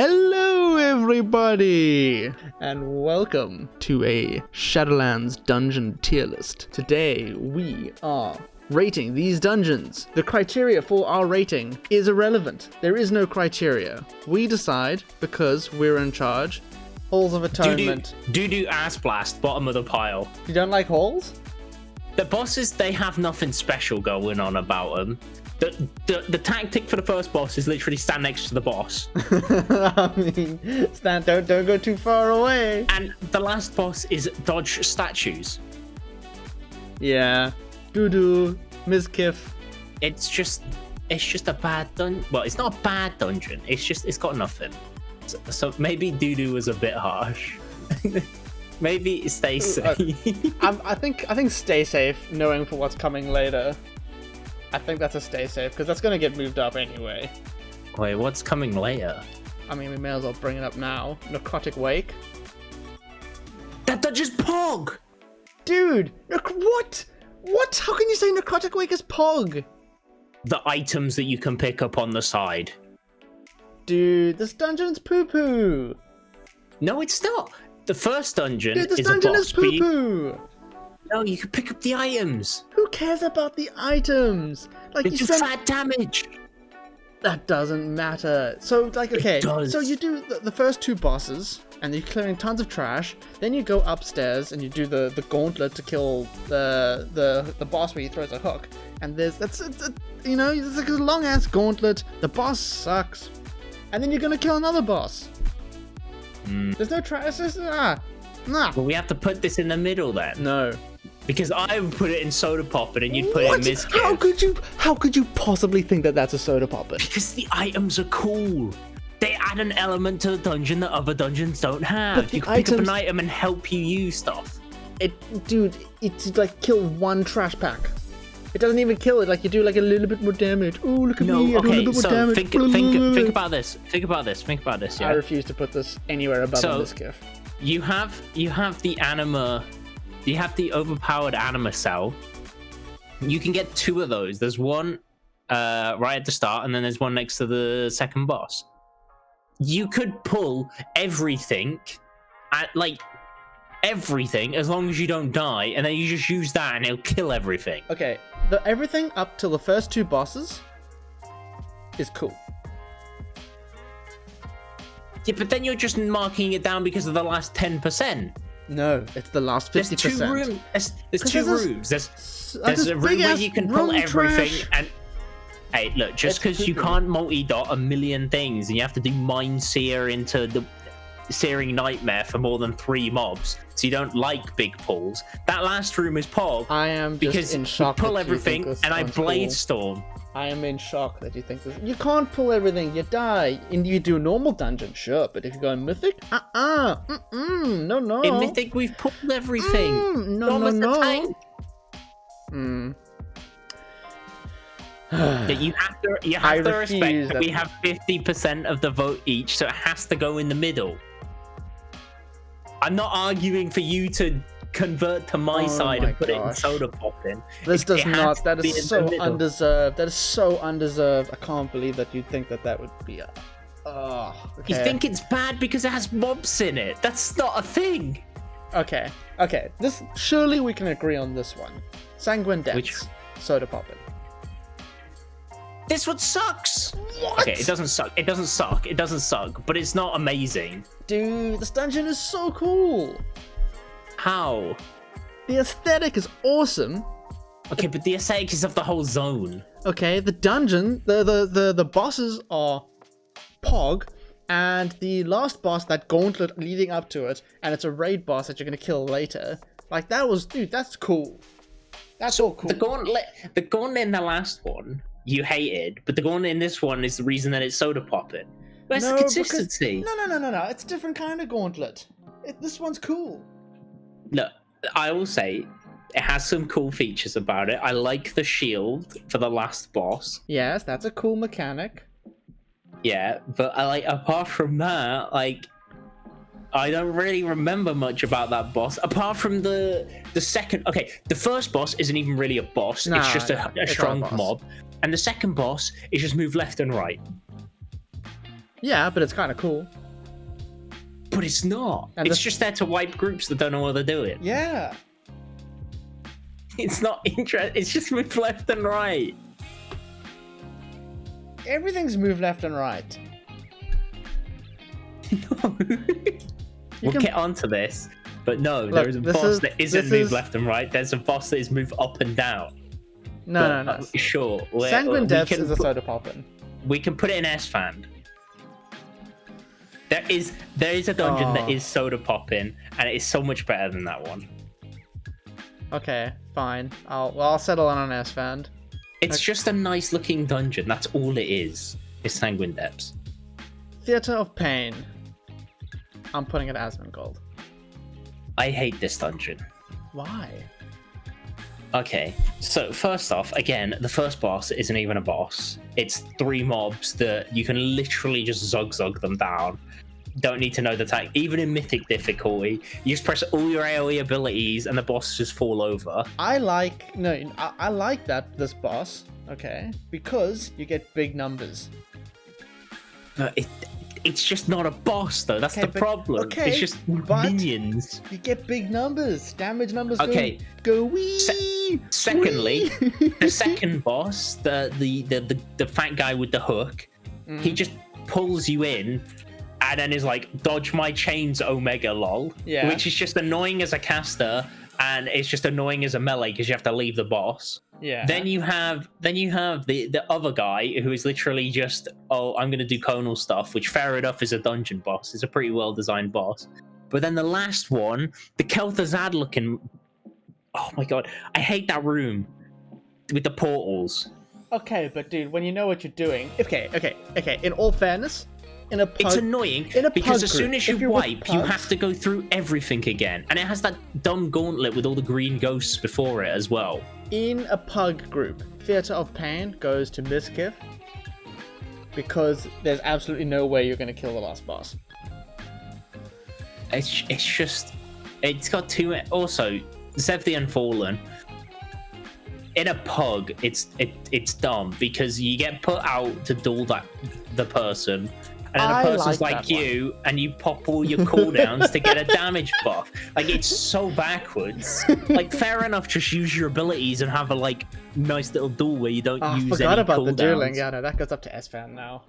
Hello everybody, and welcome to a Shadowlands dungeon tier list. Today we are rating these dungeons. The criteria for our rating is irrelevant. There is no criteria. We decide because we're in charge. Halls of Atonement. Doo-doo ass blast, bottom of the pile. You don't like halls? The bosses, they have nothing special going on about them. The tactic for the first boss is literally stand next to the boss. I mean, don't go too far away. And the last boss is dodge statues. Yeah. Doo-doo. Miskiff. It's just a bad dungeon. Well, it's not a bad dungeon. It's got nothing. So maybe doo-doo was a bit harsh. Maybe stay safe. I think stay safe, knowing for what's coming later. I think that's a stay safe, because that's going to get moved up anyway. Wait, what's coming later? I mean, we may as well bring it up now. Necrotic Wake. That just Pog! Dude! What? What? How can you say Necrotic Wake is Pog? The items that you can pick up on the side. Dude, this dungeon's poo-poo! No, it's not! The first dungeon Dude, this is dungeon a boss, is poo-poo! No, you can pick up the items. Who cares about the items? Like, They do flat damage. That doesn't matter. So, like, okay, so you do the first two bosses, and you're clearing tons of trash. Then you go upstairs and you do the gauntlet to kill the boss where he throws a hook. And it's like a long ass gauntlet. The boss sucks, and then you're gonna kill another boss. There's no trash. Nah. Well, we have to put this in the middle then. No. Because I would put it in Soda Poppin' and you'd put it in Miskiff. How could you possibly think that that's a Soda Poppin'? Because the items are cool. They add an element to the dungeon that other dungeons don't have. You can pick up an item and help you use stuff. It's like kill one trash pack. It doesn't even kill it. Like, you do like a little bit more damage. Oh, look at me! I do a little bit more damage. Think about this. Think about this. Yeah. I refuse to put this anywhere above this gift. You have the anima. You have the overpowered anima cell. You can get two of those. There's one right at the start, and then there's one next to the second boss. You could pull everything everything as long as you don't die, and then you just use that and it'll kill everything. Okay, everything up till the first two bosses is cool. Yeah, but then you're just marking it down because of the last 10%. No, it's the last 50%. There's two rooms. There's a room where you can pull everything. And hey, look, just because you can't multi-dot a million things and you have to do Mind Seer into the Searing Nightmare for more than 3 mobs, so you don't like big pulls. That last room is Pog. I am just because in shock. You pull everything and I Blade Storm. I am in shock that you think this. You can't pull everything. You die. And you do a normal dungeon, sure, but if you go in Mythic, no. In Mythic, we've pulled everything. No. You have to respect that we have 50% of the vote each, so it has to go in the middle. I'm not arguing for you to convert to my side and put it in Soda Poppin'. This does not. That is so undeserved. That is so undeserved. I can't believe that you'd think that would be a... Okay. You think it's bad because it has mobs in it. That's not a thing. Okay. Surely we can agree on this one. Sanguine Depths. Soda Poppin'. This one sucks. What? Okay, it doesn't suck, but it's not amazing. Dude, this dungeon is so cool. How? The aesthetic is awesome. Okay, but the aesthetic is of the whole zone. Okay, the dungeon, the bosses are Pog, and the last boss, that gauntlet leading up to it, and it's a raid boss that you're gonna kill later. Like, that's cool. That's all cool. The gauntlet in the last one you hated, but the gauntlet in this one is the reason that it's Soda Poppin'. Where's the consistency? No. It's a different kind of gauntlet. This one's cool. Look, I will say it has some cool features about it. I like the shield for the last boss. Yes, that's a cool mechanic. Yeah, but apart from that, I don't really remember much about that boss apart from the second. Okay, the first boss isn't even really a boss. It's just a strong mob, and the second boss is just move left and right. Yeah, but it's kind of cool. But it's not. And it's just there to wipe groups that don't know what they're doing. Yeah. It's not interesting. It's just move left and right. Everything's move left and right. No. We'll get onto this. But no, there is a boss that isn't move left and right. There's a boss that is move up and down. No. Sure. Sanguine Depths is a soda poppin'. We can put it in S-Fan. There is a dungeon that is soda popping, and it is so much better than that one. Okay, fine. I'll settle on an S-Fan. It's just a nice looking dungeon. That's all it is. It's Sanguine Depths. Theater of Pain. I'm putting it Asmongold. I hate this dungeon. Why? Okay, so first off, again, the first boss isn't even a boss. It's 3 mobs that you can literally just zug them down. Don't need to know the tag. Even in mythic difficulty, you just press all your AoE abilities and the boss just fall over. I like that this boss, okay, because you get big numbers. But it's just not a boss though. That's the problem. Okay, it's just minions. You get big numbers. Damage numbers. Okay. Go wee. Secondly, the second boss, the fat guy with the hook, he just pulls you in, and then is like, "Dodge my chains, Omega, lol." Yeah. Which is just annoying as a caster, and it's just annoying as a melee because you have to leave the boss. Yeah. Then you have the other guy who is literally just, oh, I'm gonna do conal stuff, which fair enough is a dungeon boss. It's a pretty well designed boss. But then the last one, the Kel'Thuzad looking, oh my god, I hate that room with the portals. Okay, but dude, when you know what you're doing, okay. In all fairness, in a pug, it's annoying because as soon as you wipe, you have to go through everything again, and it has that dumb gauntlet with all the green ghosts before it as well. In a pug group, Theater of Pain goes to Mizkif because there's absolutely no way you're going to kill the last boss. It's got too many. Also, Zev the Unfallen. In a pug, it's dumb because you get put out to duel the person. And then the person's like you, and you pop all your cooldowns to get a damage buff. Like, it's so backwards. Like, fair enough, just use your abilities and have a, nice little duel where you don't use any cooldowns. I forgot about the dueling. Yeah, no, that goes up to S-Fan now.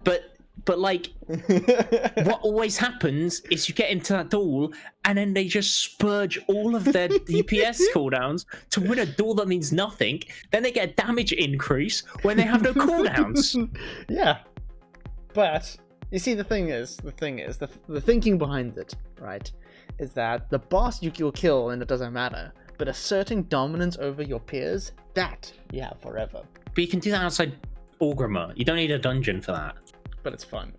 But what always happens is you get into that duel, and then they just spurge all of their DPS cooldowns to win a duel that means nothing. Then they get a damage increase when they have no cooldowns. Yeah. But you see, the thinking behind it, right, is that the boss you'll kill and it doesn't matter, but asserting dominance over your peers, that you have forever. But you can do that outside Orgrimmar. You don't need a dungeon for that. But it's fun.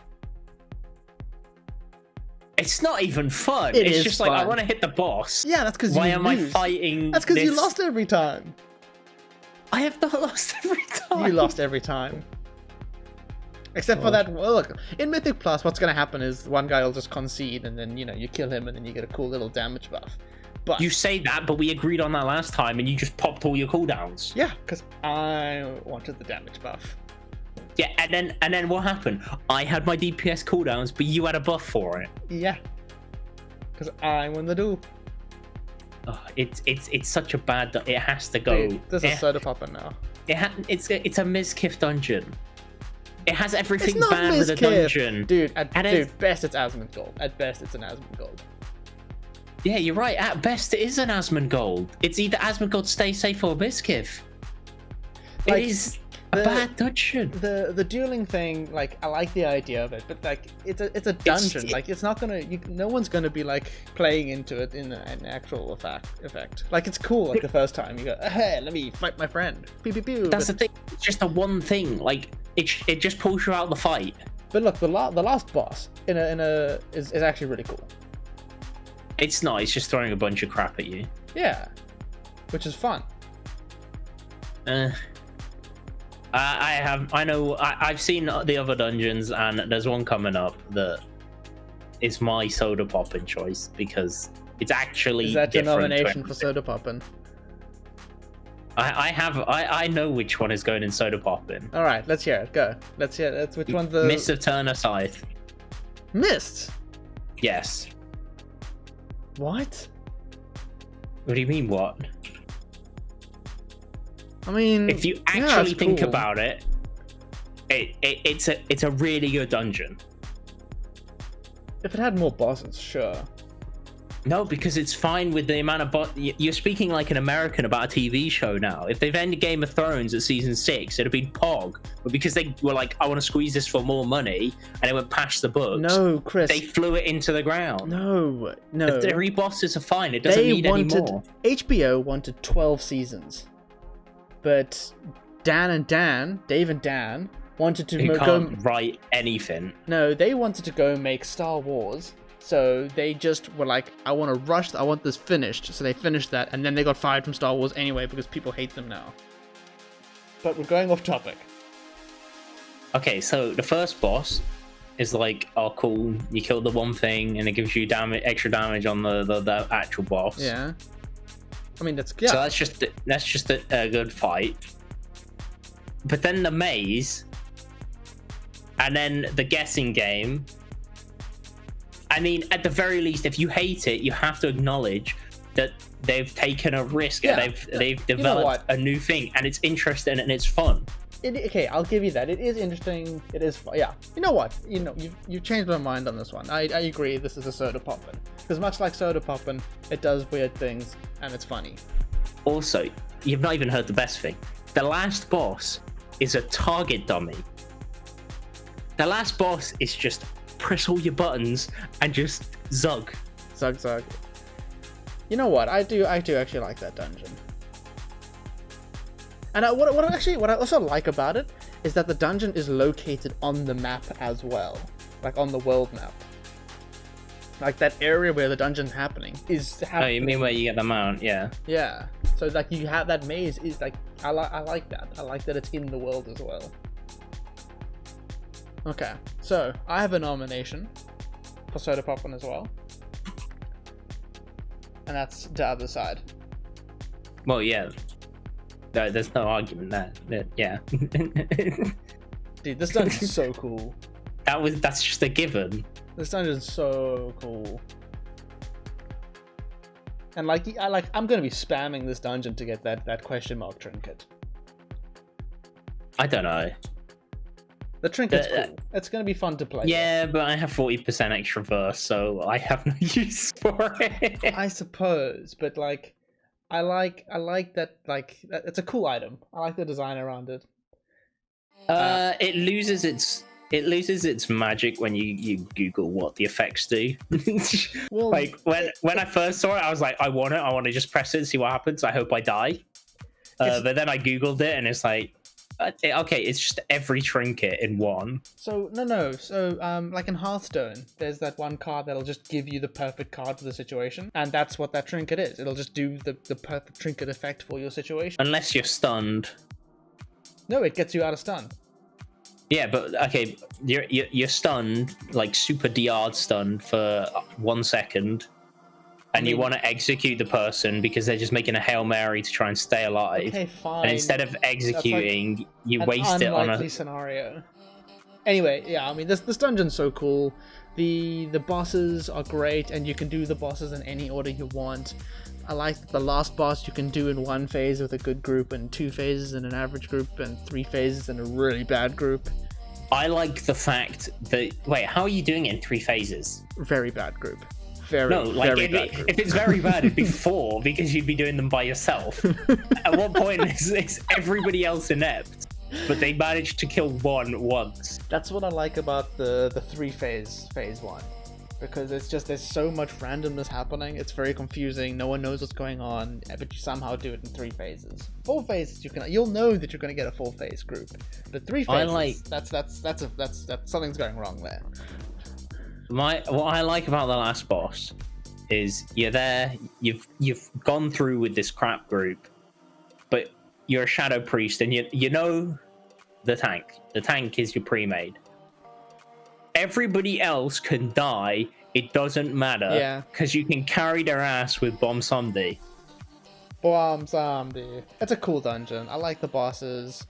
It's not even fun. It's just fun. I want to hit the boss. Yeah, that's because Why am I fighting? That's because you lost every time. I have not lost every time. You lost every time. Except for that, well, look, in Mythic Plus, what's going to happen is one guy will just concede, and then, you kill him, and then you get a cool little damage buff. But you say that, but we agreed on that last time, and you just popped all your cooldowns. Yeah, because I wanted the damage buff. Yeah, and then what happened? I had my DPS cooldowns, but you had a buff for it. Yeah, because I won the duel. Oh, it's such a bad. It has to go. Dude, this is soda popper now. It's a Mizkif dungeon. It has everything bad with a dungeon. Dude, at best it's Asmongold. At best it's an Asmongold. Yeah, you're right. At best it is an Asmongold. It's either Asmongold Stay Safe or Mizkif. It is a bad dungeon. The dueling thing, I like the idea of it, but it's a dungeon. It's not gonna. No one's gonna be playing into it in an actual effect. It's cool. The first time you go, hey, let me fight my friend. Pew pew pew. That's the thing. It's just a one thing. It just pulls you out of the fight. But look, the last boss is actually really cool. It's not. It's just throwing a bunch of crap at you. Yeah, which is fun. I've seen the other dungeons, and there's one coming up that is my soda poppin' choice because it's actually. Is that your nomination for soda poppin'? I know which one is going in Soda Poppin'. All right, let's hear it. Go. Let's hear it. Which one's the Mist of Turner Scythe? Mist? Yes. What? What do you mean, what? I mean, if you actually think about it, it's a really good dungeon. If it had more bosses, sure. No, because it's fine with the amount of you're speaking like an American about a TV show now. If they've ended Game of Thrones at season 6, it'd have been Pog. But because they were like, I want to squeeze this for more money, and they went past the books. No, Chris. They flew it into the ground. No. The 3 bosses are fine. It doesn't need any more. HBO wanted 12 seasons. But Dave and Dan, wanted to can't write anything. No, they wanted to go make Star Wars. So they just were like, I want to rush, I want this finished. So they finished that, and then they got fired from Star Wars anyway because people hate them now. But we're going off topic. Okay, so the first boss is like, oh cool, you killed the one thing, and it gives you extra damage on the actual boss. Yeah. I mean, that's So that's just a good fight. But then the maze, and then the guessing game. I mean, at the very least, if you hate it, you have to acknowledge that they've taken a risk and they've developed a new thing, and it's interesting and it's fun. Okay, I'll give you that. It is interesting. It is fun. Yeah. You know what? You've changed my mind on this one. I agree. This is a Soda Poppin', because much like Soda Poppin', it does weird things and it's funny. Also, you've not even heard the best thing. The last boss is a target dummy. The last boss is just press all your buttons and just zug. Zug. You know what? I do actually like that dungeon. And what I also like about it is that the dungeon is located on the map as well, like on the world map. Like that area where the dungeon's happening is happening. Oh, you mean where you get the mount? Yeah. Yeah. So like you have that maze is like I like that. I like that it's in the world as well. Okay, so I have a nomination for Soda Poppin' as well, and that's the other side. Well, yeah. No, there's no argument there. Yeah. Dude, this dungeon's so cool. That's just a given. This dungeon's so cool. And I'm gonna be spamming this dungeon to get that question mark trinket. I don't know. The trinket's cool. It's gonna be fun to play. Yeah, but I have 40% extra verse, so I have no use for it. I suppose, but like, I like that. Like, it's a cool item. I like the design around it. It loses its magic when you Google what the effects do. Well, like when I first saw it, I was like, I want to just press it and see what happens. I hope I die. But then I Googled it, and it's like, okay, it's just every trinket in one. So no. So like in Hearthstone, there's that one card that'll just give you the perfect card for the situation, and that's what that trinket is. It'll just do the perfect trinket effect for your situation. Unless you're stunned. No, it gets you out of stun. Yeah, but okay, you're stunned, like super DR stunned for 1 second. And you want to execute the person because they're just making a Hail Mary to try and stay alive. Okay, fine. And instead of executing, you waste it on a scenario. Anyway, yeah, I mean this dungeon's so cool. The bosses are great, and you can do the bosses in any order you want. I like that the last boss you can do in 1 phase with a good group, and 2 phases in an average group, and 3 phases in a really bad group. I like the fact that how are you doing it in 3 phases? Very bad group. If it's very bad, it'd be 4 because you'd be doing them by yourself. At what point is everybody else inept? But they managed to kill one once. That's what I like about the 3 phase 1, because there's so much randomness happening. It's very confusing. No one knows what's going on, but you somehow do it in 3 phases. 4 phases, you'll know that you're going to get a 4 phase group. But 3 phases, that's something's going wrong there. What I like about the last boss is you're there, you've gone through with this crap group, but you're a shadow priest, and you know the tank. The tank is your pre-made. Everybody else can die. It doesn't matter, because you can carry their ass with Bomb Sunday. Bomb zombie. It's a cool dungeon. I like the bosses.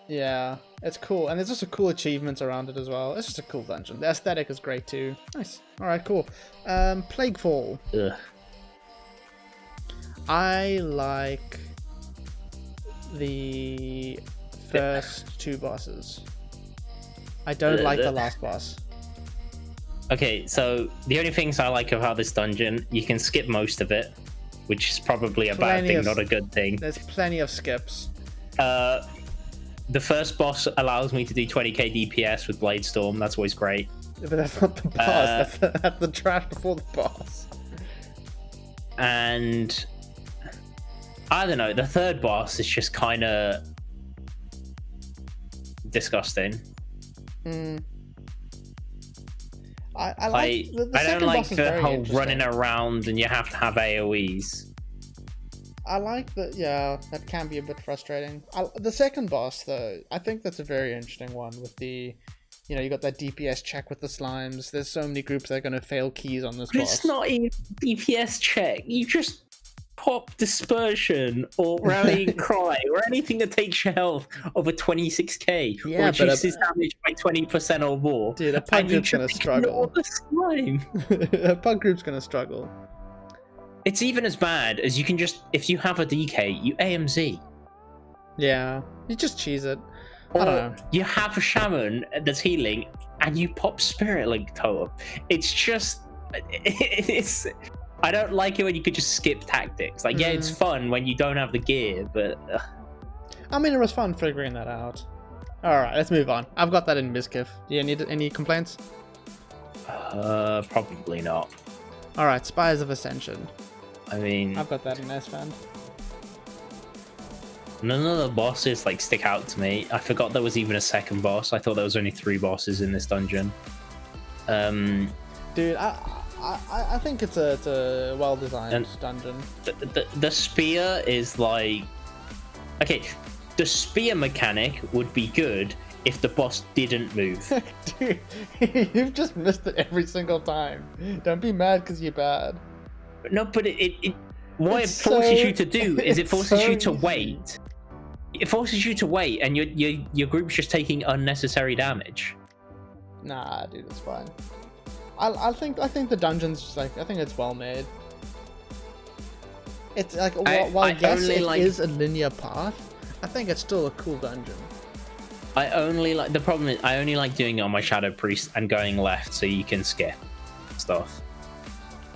Yeah, it's cool. And there's just a cool achievements around it as well. It's just a cool dungeon. The aesthetic is great too. Nice. Alright, cool. Plaguefall. Ugh. I like the first two bosses. I don't like the last boss. Okay, so the only things I like about this dungeon, you can skip most of it, which is probably a bad thing, not a good thing. There's plenty of skips. The first boss allows me to do 20k DPS with Blade Storm. That's always great. But that's not the boss. That's the trash before the boss. And I don't know. The third boss is just kind of disgusting. I like the I don't like the whole running around. around and you have to have AoEs. I like that. Yeah, that can be a bit frustrating. The second boss, though, I think that's a very interesting one. With the, you know, you got that DPS check with the slimes. There's so many groups that are going to fail keys on this boss. It's not even DPS check. You just pop dispersion or rallying cry or anything that takes your health over 26k or reduces damage by 20% or more. Dude, a pug group's going to struggle. The slime. A pug group's going to struggle. It's even as bad as you can just, if you have a DK, you AMZ. Yeah, you just cheese it. Or I don't know. You have a shaman that's healing and you pop Spirit Link Totem. It's just, it's. I don't like it when you could just skip tactics. Like, yeah, it's fun when you don't have the gear, but... I mean, it was fun figuring that out. Alright, let's move on. I've got that in Mizkif. Do you need any complaints? Probably not. Alright, Spies of Ascension. I mean... I've got that in S-Fan. None of the bosses, like, stick out to me. I forgot there was even a second boss. I thought there was only 3 bosses in this dungeon. Dude, I think it's a well-designed dungeon. The spear is like... Okay, the spear mechanic would be good if the boss didn't move. Dude, you've just missed it every single time. Don't be mad because you're bad. No, but what it forces you to do is it forces you to wait. It forces you to wait, and your group's just taking unnecessary damage. Nah, dude, it's fine. I think the dungeon's just like, I think it's well made. It's like while yes, it is a linear path, I think it's still a cool dungeon. I only like, the problem is I only like doing it on my Shadow Priest and going left so you can skip stuff.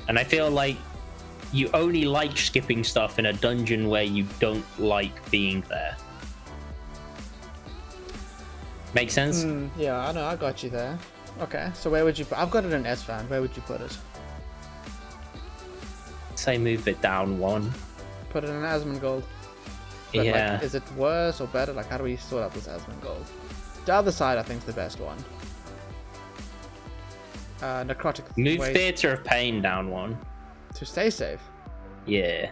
And I feel like you only like skipping stuff in a dungeon where you don't like being there. Make sense? Yeah, I know, I got you there. Okay, so where would you put... I've got it in S-Fan. Where would you put it? Say move it down 1. Put it in Asmongold. But yeah. Like, is it worse or better? Like, how do we sort out this Asmongold? The other side, I think, is the best one. Necrotic... Move Theatre of Pain down 1. To stay safe? Yeah.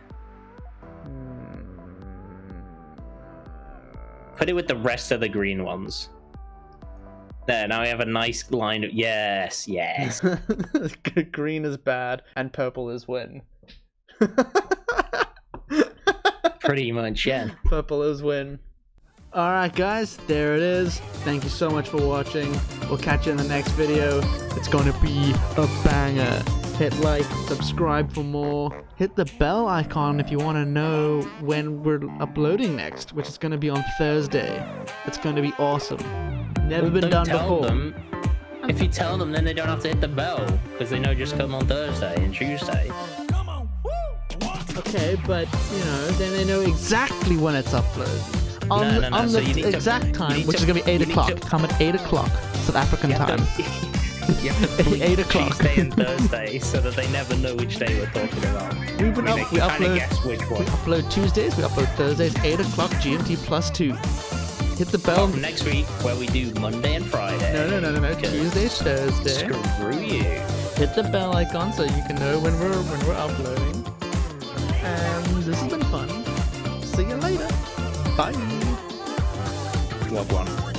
Put it with the rest of the green ones. There, now we have a nice line of... Yes. Green is bad, and purple is win. Pretty much, yeah. Purple is win. Alright guys, there it is. Thank you so much for watching. We'll catch you in the next video. It's gonna be a banger. Hit like, subscribe for more. Hit the bell icon if you want to know when we're uploading next, which is going to be on Thursday. It's going to be awesome. Never been done before. If you tell them, then they don't have to hit the bell, because they know just come on Thursday and Tuesday. Okay, but, you know, then they know exactly when it's uploaded. On So the exact time, which is going to be 8 o'clock. Come at 8 o'clock, South African time. You have to 8 o'clock. Tuesday and Thursday, so that they never know which day we're talking about. We upload, guess which one. We upload Tuesdays, we upload Thursdays, 8 o'clock GMT +2. Hit the bell. From next week, where we do Monday and Friday. No. Tuesdays, Thursday. Screw you. Hit the bell icon so you can know when we're uploading. And this has been fun. See you later. Bye. Love one.